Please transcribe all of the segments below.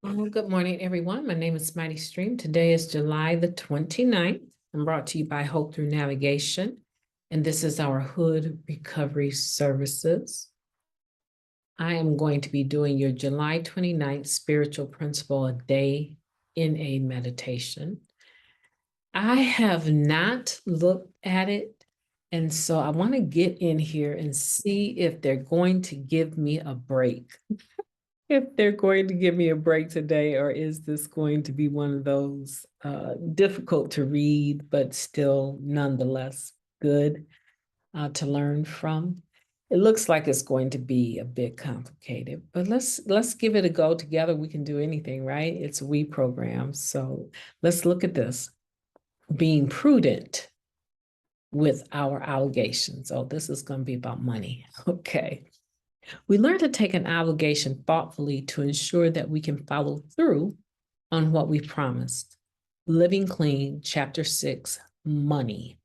Good morning, everyone. My name is MightyStream. Today is July the 29th. I'm brought to you by Hope Through Navigation, and this is our H.O.O.D Recovery Services. I am going to be doing your July 29th Spiritual Principle a Day in a Meditation. I have not looked at it, and so I want to get in here and see if they're going to give me a break. If they're going to give me a break today, or is this going to be one of those difficult to read, but still nonetheless good to learn from? It looks like it's going to be a bit complicated, but let's give it a go together. We can do anything, right? It's a we program. So let's look at this. Being prudent with our obligations. Oh, this is going to be about money. Okay. We learn to take an obligation thoughtfully to ensure that we can follow through on what we promised. Living Clean, Chapter 6, Money.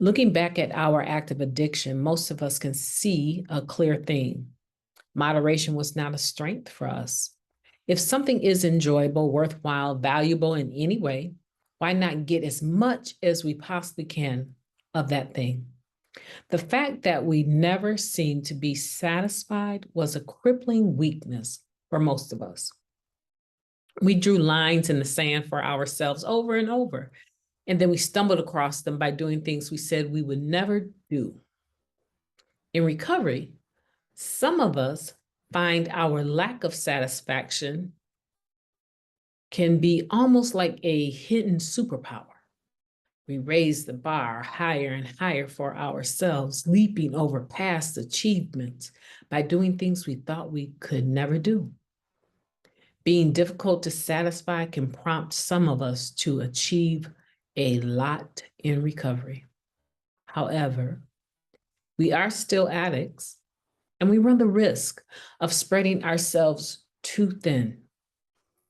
Looking back at our active addiction, most of us can see a clear theme. Moderation was not a strength for us. If something is enjoyable, worthwhile, valuable in any way, why not get as much as we possibly can of that thing? The fact that we never seemed to be satisfied was a crippling weakness for most of us. We drew lines in the sand for ourselves over and over, and then we stumbled across them by doing things we said we would never do. In recovery, some of us find our lack of satisfaction can be almost like a hidden superpower. We raise the bar higher and higher for ourselves, leaping over past achievements by doing things we thought we could never do. Being difficult to satisfy can prompt some of us to achieve a lot in recovery. However, we are still addicts, and we run the risk of spreading ourselves too thin.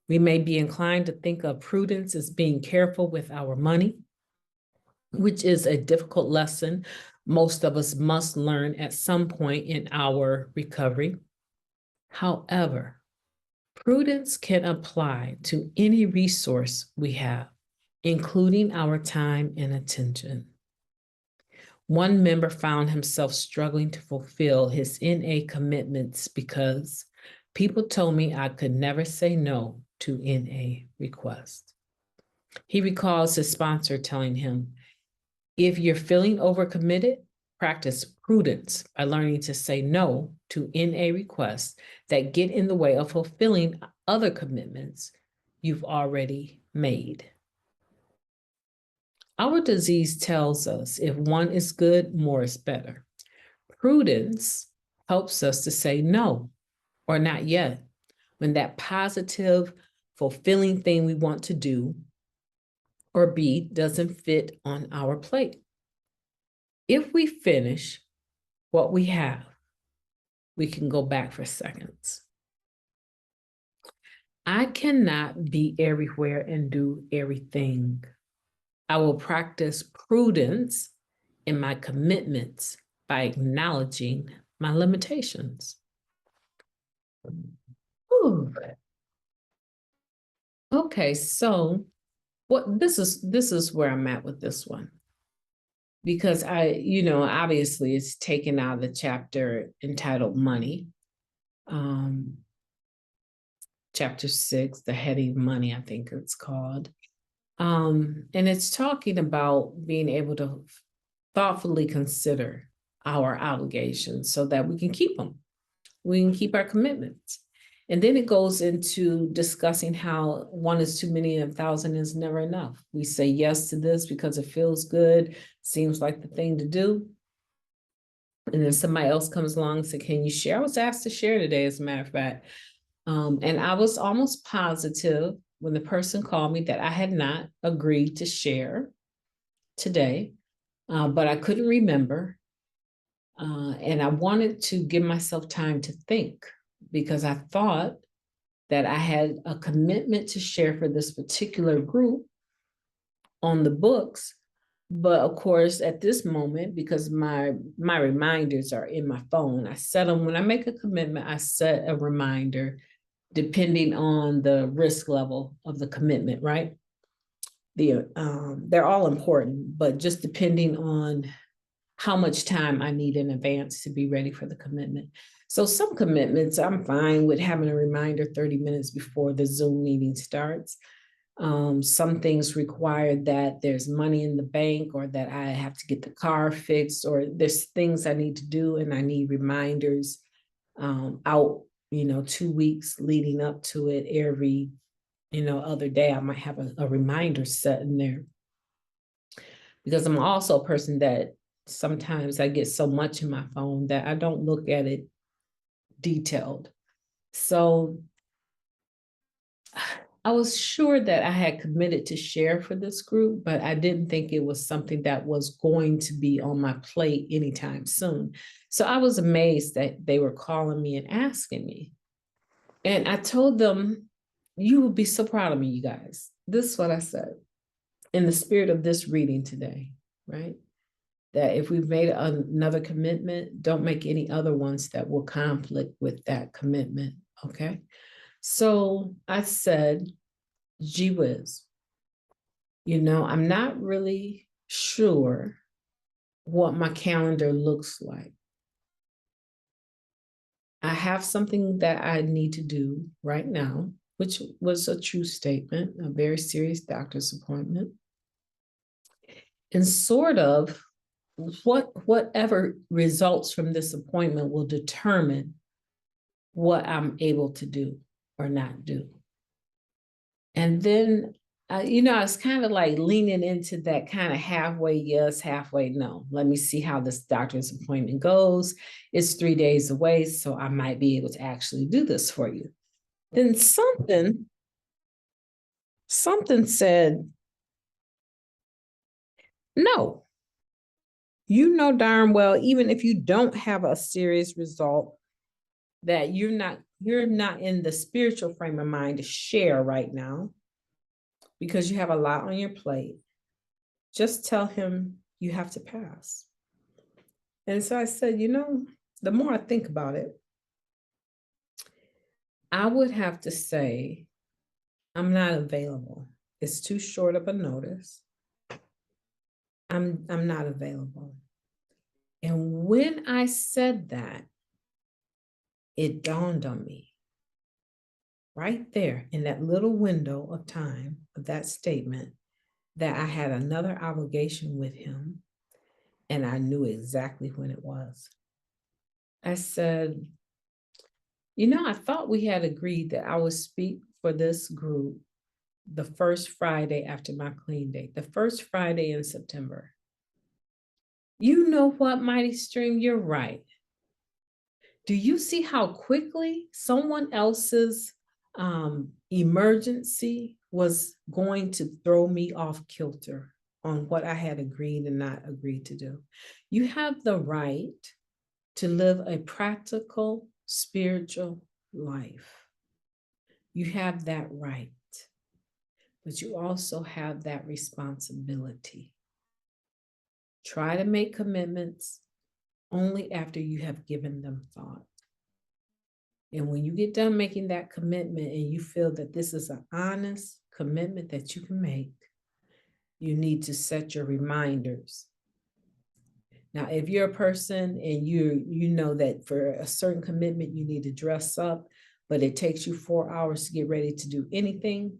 We may be inclined to think of prudence as being careful with our money, which is a difficult lesson most of us must learn at some point in our recovery. However, prudence can apply to any resource we have, including our time and attention. One member found himself struggling to fulfill his NA commitments because people told me I could never say no to NA requests. He recalls his sponsor telling him, if you're feeling overcommitted, practice prudence by learning to say no to NA requests that get in the way of fulfilling other commitments you've already made. Our disease tells us if one is good, more is better. Prudence helps us to say no or not yet when that positive, fulfilling thing we want to do or be doesn't fit on our plate. If we finish what we have, we can go back for seconds. I cannot be everywhere and do everything. I will practice prudence in my commitments by acknowledging my limitations. Ooh. Okay, so this is where I'm at with this one. Because obviously it's taken out of the chapter entitled Money. Chapter 6, the heading Money, I think it's called. And it's talking about being able to thoughtfully consider our obligations so that we can keep them. We can keep our commitments. And then it goes into discussing how one is too many and 1,000 is never enough. We say yes to this because it feels good, seems like the thing to do. And then somebody else comes along and says, can you share? I was asked to share today, as a matter of fact. And I was almost positive when the person called me that I had not agreed to share today, but I couldn't remember. And I wanted to give myself time to think, because I thought that I had a commitment to share for this particular group on the books. But of course, at this moment, because my reminders are in my phone, I set them, when I make a commitment, I set a reminder depending on the risk level of the commitment, right? They're all important, but just depending on how much time I need in advance to be ready for the commitment. So some commitments, I'm fine with having a reminder 30 minutes before the Zoom meeting starts. Some things require that there's money in the bank, or that I have to get the car fixed, or there's things I need to do and I need reminders out, 2 weeks leading up to it. Every, other day I might have a reminder set in there, because I'm also a person that sometimes I get so much in my phone that I don't look at it detailed. So I was sure that I had committed to share for this group, but I didn't think it was something that was going to be on my plate anytime soon. So I was amazed that they were calling me and asking me. And I told them, you will be so proud of me, you guys. This is what I said in the spirit of this reading today, right? That if we've made another commitment, don't make any other ones that will conflict with that commitment, okay? So I said, gee whiz, I'm not really sure what my calendar looks like. I have something that I need to do right now, which was a true statement, a very serious doctor's appointment. And sort of whatever results from this appointment will determine what I'm able to do or not do. And then, I was kind of like leaning into that kind of halfway yes, halfway no. Let me see how this doctor's appointment goes. It's 3 days away, so I might be able to actually do this for you. Then something said, no, darn well, even if you don't have a serious result, that you're not in the spiritual frame of mind to share right now, because you have a lot on your plate. Just tell him you have to pass. And so I said, the more I think about it, I would have to say, I'm not available. It's too short of a notice. I'm not available. And when I said that, it dawned on me right there in that little window of time of that statement that I had another obligation with him, and I knew exactly when it was. I said, I thought we had agreed that I would speak for this group the first Friday after my clean date, the first Friday in September. You know what, Mighty Stream, you're right. Do you see how quickly someone else's emergency was going to throw me off kilter on what I had agreed and not agreed to do? You have the right to live a practical, spiritual life. You have that right, but you also have that responsibility. Try to make commitments only after you have given them thought. And when you get done making that commitment and you feel that this is an honest commitment that you can make, you need to set your reminders. Now, if you're a person and you know that for a certain commitment you need to dress up, but it takes you 4 hours to get ready to do anything,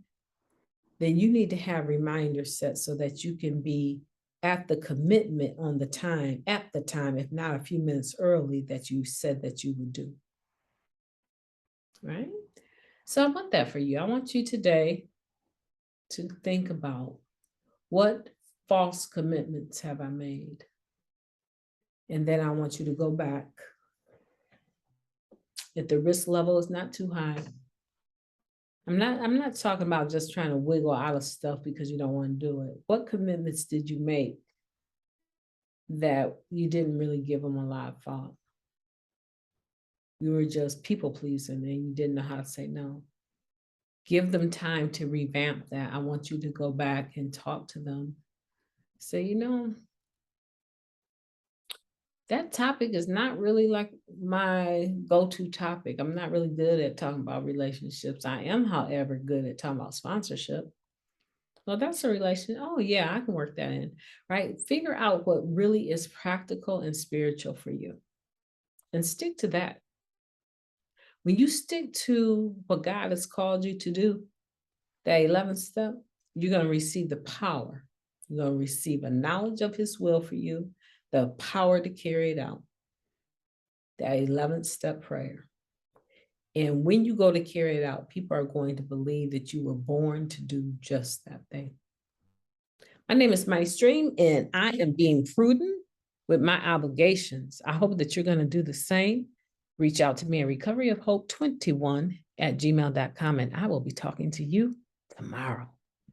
then you need to have reminders set so that you can be at the commitment on the time, if not a few minutes early, that you said that you would do. Right? So I want that for you. I want you today to think about, what false commitments have I made? And then I want you to go back. If the risk level is not too high, I'm not talking about just trying to wiggle out of stuff because you don't want to do it. What commitments did you make that you didn't really give them a lot of thought? You were just people pleasing and you didn't know how to say no. Give them time to revamp that. I want you to go back and talk to them. Say, that topic is not really like my go-to topic. I'm not really good at talking about relationships. I am, however, good at talking about sponsorship. Well, that's a relation. Oh, yeah, I can work that in, right? Figure out what really is practical and spiritual for you and stick to that. When you stick to what God has called you to do, that 11th step, you're going to receive the power. You're going to receive a knowledge of his will for you, the power to carry it out. That 11th step prayer. And when you go to carry it out, people are going to believe that you were born to do just that thing. My name is MightyStream, and I am being prudent with my obligations. I hope that you're going to do the same. Reach out to me at recoveryofhope21@gmail.com, and I will be talking to you tomorrow.